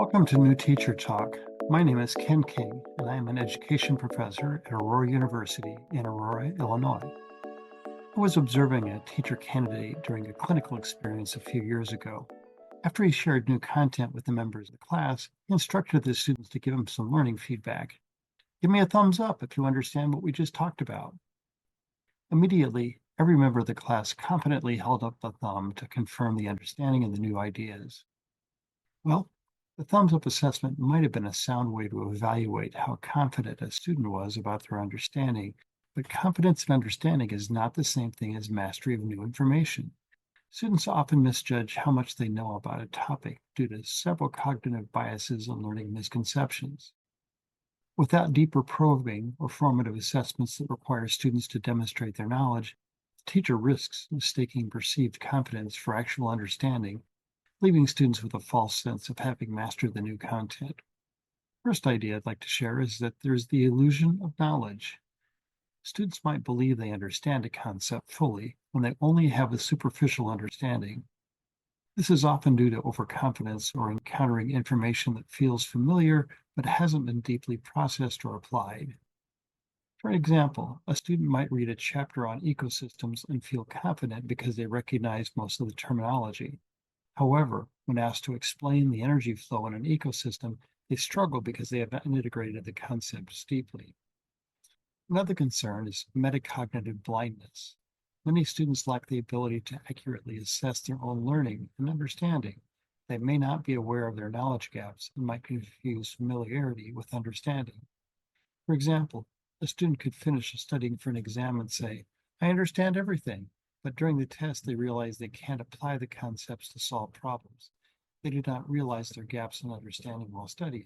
Welcome to New Teacher Talk. My name is Ken King, and I am an education professor at Aurora University in Aurora, Illinois. I was observing a teacher candidate during a clinical experience a few years ago. After he shared new content with the members of the class, he instructed the students to give him some learning feedback. Give me a thumbs up if you understand what we just talked about. Immediately, every member of the class confidently held up the thumb to confirm the understanding of the new ideas. Well, the thumbs up assessment might have been a sound way to evaluate how confident a student was about their understanding, but confidence and understanding is not the same thing as mastery of new information. Students often misjudge how much they know about a topic due to several cognitive biases and learning misconceptions. Without deeper probing or formative assessments that require students to demonstrate their knowledge, the teacher risks mistaking perceived confidence for actual understanding, leaving students with a false sense of having mastered the new content. First idea I'd like to share is that there's the illusion of knowledge. Students might believe they understand a concept fully when they only have a superficial understanding. This is often due to overconfidence or encountering information that feels familiar but hasn't been deeply processed or applied. For example, a student might read a chapter on ecosystems and feel confident because they recognize most of the terminology. However, when asked to explain the energy flow in an ecosystem, they struggle because they have not integrated the concepts deeply. Another concern is metacognitive blindness. Many students lack the ability to accurately assess their own learning and understanding. They may not be aware of their knowledge gaps and might confuse familiarity with understanding. For example, a student could finish studying for an exam and say, I understand everything, but during the test they realize they can't apply the concepts to solve problems. They do not realize their gaps in understanding while studying.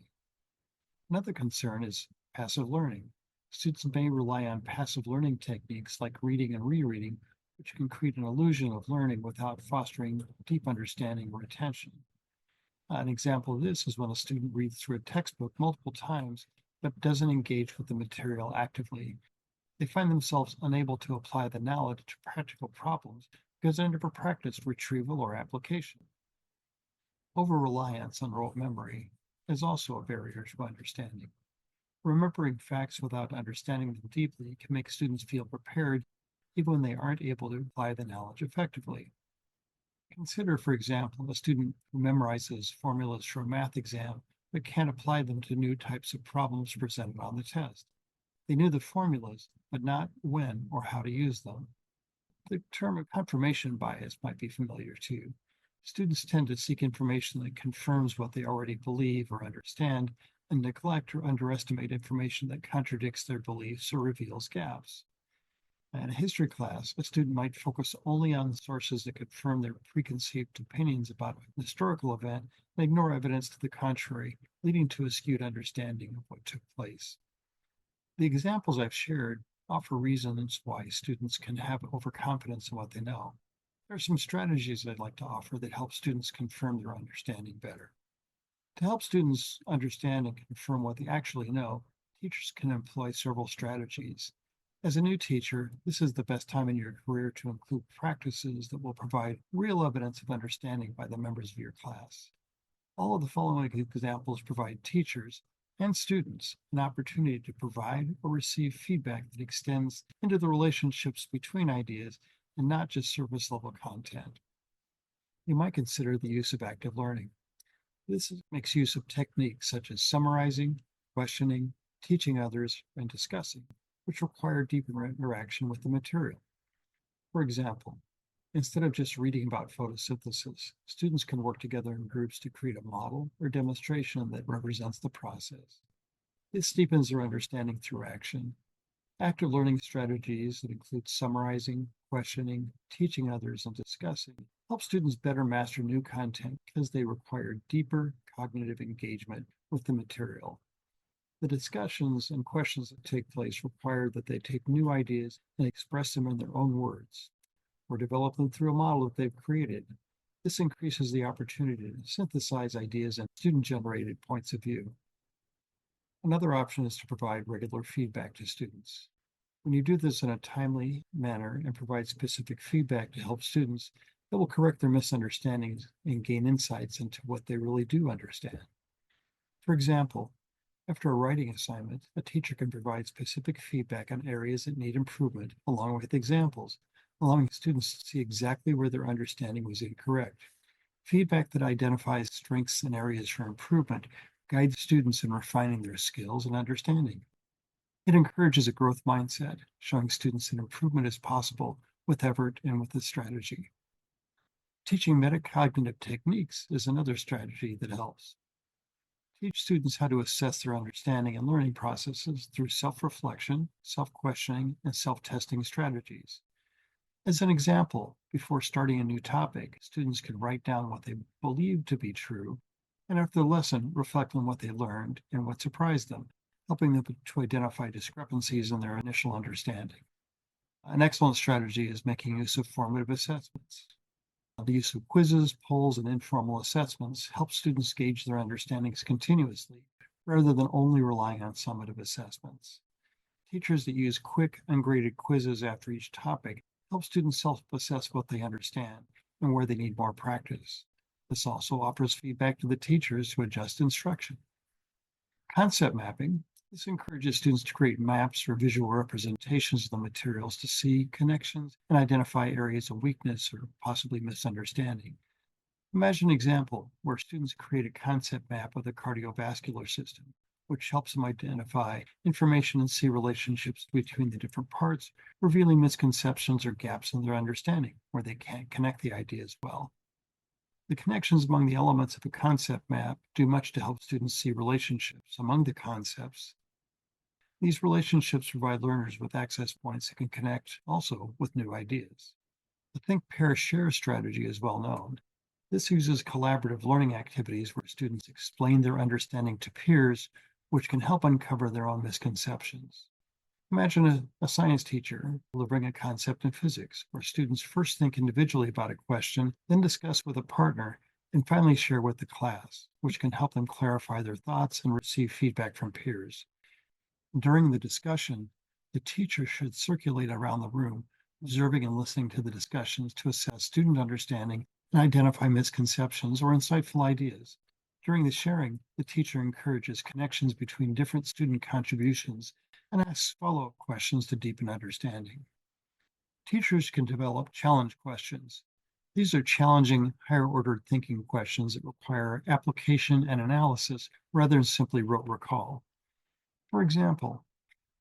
Another concern is passive learning. Students may rely on passive learning techniques like reading and rereading, which can create an illusion of learning without fostering deep understanding or attention. An example of this is when a student reads through a textbook multiple times but doesn't engage with the material actively. They find themselves unable to apply the knowledge to practical problems because they never practiced retrieval or application. Over reliance on rote memory is also a barrier to understanding. Remembering facts without understanding them deeply can make students feel prepared even when they aren't able to apply the knowledge effectively. Consider, for example, a student who memorizes formulas for a math exam but can't apply them to new types of problems presented on the test. They knew the formulas, but not when or how to use them. The term confirmation bias might be familiar too. Students tend to seek information that confirms what they already believe or understand and neglect or underestimate information that contradicts their beliefs or reveals gaps. In a history class, a student might focus only on sources that confirm their preconceived opinions about a historical event and ignore evidence to the contrary, leading to a skewed understanding of what took place. The examples I've shared offer reasons why students can have overconfidence in what they know. There are some strategies I'd like to offer that help students confirm their understanding better. To help students understand and confirm what they actually know, teachers can employ several strategies. As a new teacher, this is the best time in your career to include practices that will provide real evidence of understanding by the members of your class. All of the following examples provide teachers and students an opportunity to provide or receive feedback that extends into the relationships between ideas and not just surface level content. You might consider the use of active learning. This makes use of techniques such as summarizing, questioning, teaching others, and discussing, which require deeper interaction with the material. For example, instead of just reading about photosynthesis, students can work together in groups to create a model or demonstration that represents the process. This deepens their understanding through action. Active learning strategies that include summarizing, questioning, teaching others, and discussing help students better master new content because they require deeper cognitive engagement with the material. The discussions and questions that take place require that they take new ideas and express them in their own words, or develop them through a model that they've created. This increases the opportunity to synthesize ideas and student-generated points of view. Another option is to provide regular feedback to students. When you do this in a timely manner and provide specific feedback to help students, it will correct their misunderstandings and gain insights into what they really do understand. For example, after a writing assignment, a teacher can provide specific feedback on areas that need improvement, along with examples, allowing students to see exactly where their understanding was incorrect. Feedback that identifies strengths and areas for improvement guides students in refining their skills and understanding. It encourages a growth mindset, showing students that improvement is possible with effort and with a strategy. Teaching metacognitive techniques is another strategy that helps. Teach students how to assess their understanding and learning processes through self reflection, self questioning, and self testing strategies. As an example, before starting a new topic, students can write down what they believe to be true, and after the lesson, reflect on what they learned and what surprised them, helping them to identify discrepancies in their initial understanding. An excellent strategy is making use of formative assessments. The use of quizzes, polls, and informal assessments helps students gauge their understandings continuously rather than only relying on summative assessments. Teachers that use quick, ungraded quizzes after each topic help students self assess what they understand and where they need more practice. This also offers feedback to the teachers to adjust instruction. Concept mapping. This encourages students to create maps or visual representations of the materials to see connections and identify areas of weakness or possibly misunderstanding. Imagine an example where students create a concept map of the cardiovascular system, which helps them identify information and see relationships between the different parts, revealing misconceptions or gaps in their understanding where they can't connect the ideas well. The connections among the elements of a concept map do much to help students see relationships among the concepts. These relationships provide learners with access points that can connect also with new ideas. The think, pair, share strategy is well known. This uses collaborative learning activities where students explain their understanding to peers, which can help uncover their own misconceptions. Imagine a science teacher delivering a concept in physics, where students first think individually about a question, then discuss with a partner, and finally share with the class, which can help them clarify their thoughts and receive feedback from peers. During the discussion, the teacher should circulate around the room, observing and listening to the discussions to assess student understanding and identify misconceptions or insightful ideas. During the sharing, the teacher encourages connections between different student contributions and asks follow up questions to deepen understanding. Teachers can develop challenge questions. These are challenging, higher ordered thinking questions that require application and analysis rather than simply rote recall. For example,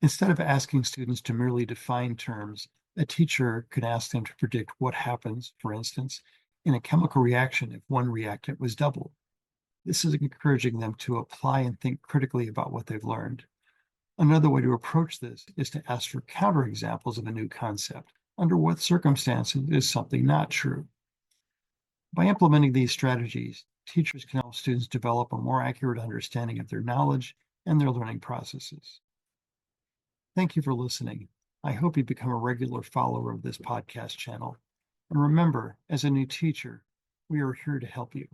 instead of asking students to merely define terms, a teacher could ask them to predict what happens, for instance, in a chemical reaction if one reactant was doubled. This is encouraging them to apply and think critically about what they've learned. Another way to approach this is to ask for counterexamples of a new concept. Under what circumstances is something not true? By implementing these strategies, teachers can help students develop a more accurate understanding of their knowledge and their learning processes. Thank you for listening. I hope you become a regular follower of this podcast channel. And remember, as a new teacher, we are here to help you.